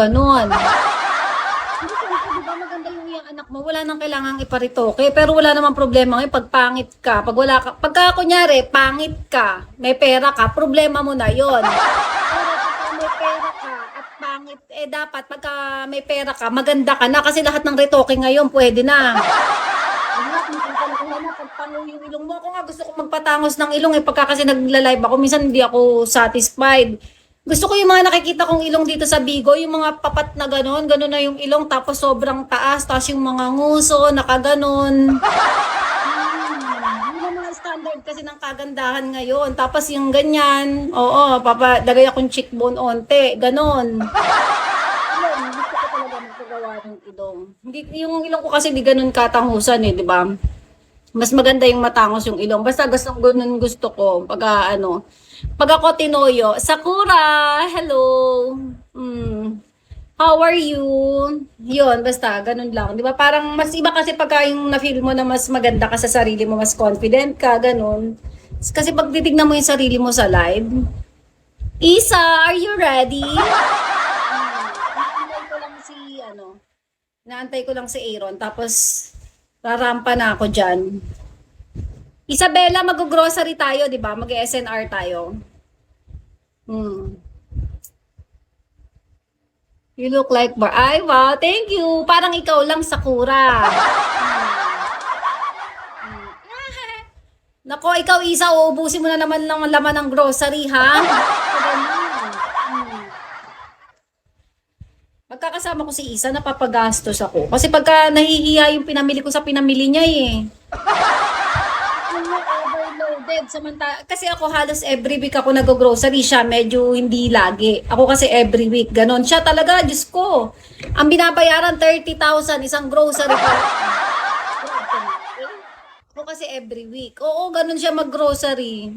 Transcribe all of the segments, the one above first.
Ganon. Hindi ko alam, di ba maganda yung iyang anak mo, wala nang kailangang iparitoke, pero wala namang problema ngayon pag pangit ka, pag wala ka, pagka kunyari, pangit ka, may pera ka, problema mo na yon. Pero pagka may pera ka at pangit, eh dapat pagka may pera ka, maganda ka na kasi lahat ng retoke ngayon pwede na. Anak, minsan ka na pagpango yung ilong mo. Ako nga gusto ko magpatangos ng ilong eh. Pagka kasi nagla-live ako, minsan hindi ako satisfied. Gusto ko yung mga nakikita kong ilong dito sa Bigo, yung mga papat na ganon, ganon na yung ilong, tapos sobrang taas, tapos yung mga nguso, nakaganon. Yun ang mga standard kasi ng kagandahan ngayon. Tapos yung ganyan, oo, papadagay akong cheekbone onte, ganon. Yun, gusto ko talaga magpagawa ng ilong. Hindi, yung ilong ko kasi di ganun katangusan eh, di ba? Mas maganda yung matangos yung ilong. Basta ganun gusto ko. Pag ako tinoyo, Sakura, hello. How are you? Yun, basta ganun lang. Di ba? Parang mas iba kasi pagka yung na-feel mo na mas maganda ka sa sarili mo, mas confident ka, ganun. Kasi pag titignan mo yung sarili mo sa live, Isa, are you ready? Naantay ko lang si Aaron, tapos rarampa na ako dyan. Isabella, mag-grocery tayo, di ba? Mag-SNR tayo. You look like bar. Ay, wow, thank you. Parang ikaw lang, Sakura. Nako, ikaw, Isa, uubusin mo na naman ng laman ng grocery, ha? Pagkakasama ko si Isa, napapagastos ako. Kasi pagka nahihiya yung pinamili ko sa pinamili niya eh. Overloaded. Kasi ako halos every week ako nag-grocery siya. Medyo hindi lagi. Ako kasi every week. Ganon. Siya talaga, Diyos ko. Ang binabayaran, 30,000 isang grocery pa. Ako kasi every week. Oo, ganun siya mag-grocery.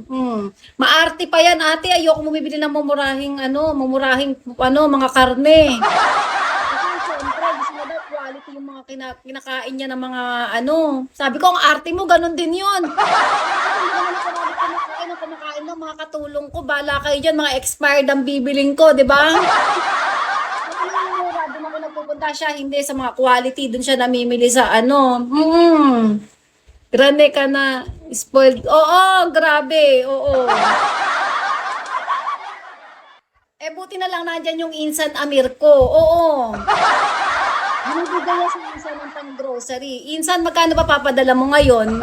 Maarte pa yan, ate. Ayoko bumibili ng mumurahing mga karne. Kasi syempre, gusto mo daw quality yung mga kinakain niya ng mga Sabi ko, ang arte mo, ganun din yun. Kasi hindi naman kumakain ng mga katulong ko. Bala kayo dyan, mga expired ang bibiling ko, di ba? Doon ako nagpupunta siya, hindi sa mga quality. Doon siya namimili sa Grande ka na, spoiled. Oo, grabe, oo. Buti na lang nandyan yung Insan Amir ko, oo. Binibigay niya si Insan ng pang-grocery. Insan, magkano ba papadala mo ngayon?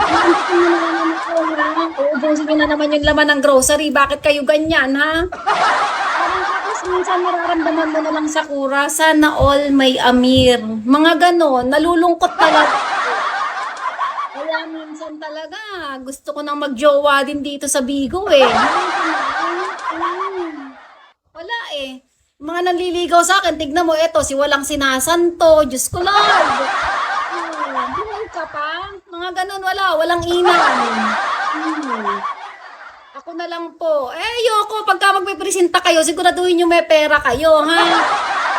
Uubusin na naman yung laman ng grocery. Bakit kayo ganyan, ha? Tapos minsan nararamdaman mo na lang, Sakura, sana all may Amir. Mga ganon, nalulungkot talaga. Kaya minsan talaga, gusto ko nang magjowa din dito sa Bigo eh. Wala eh. Mga nanliligaw sa akin, tignan mo, eto, si walang sinasanto, Diyos ko lang. Buhay ka pa? Mga ganun, walang inang. Ako na lang po. Ayoko, pagka magpipresenta kayo, siguraduhin nyo may pera kayo, ha?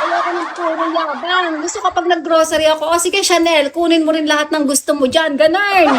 Ayoko ng puro yabang. Gusto kapag nag-grocery ako, sige Chanel, kunin mo rin lahat ng gusto mo dyan. Ganun.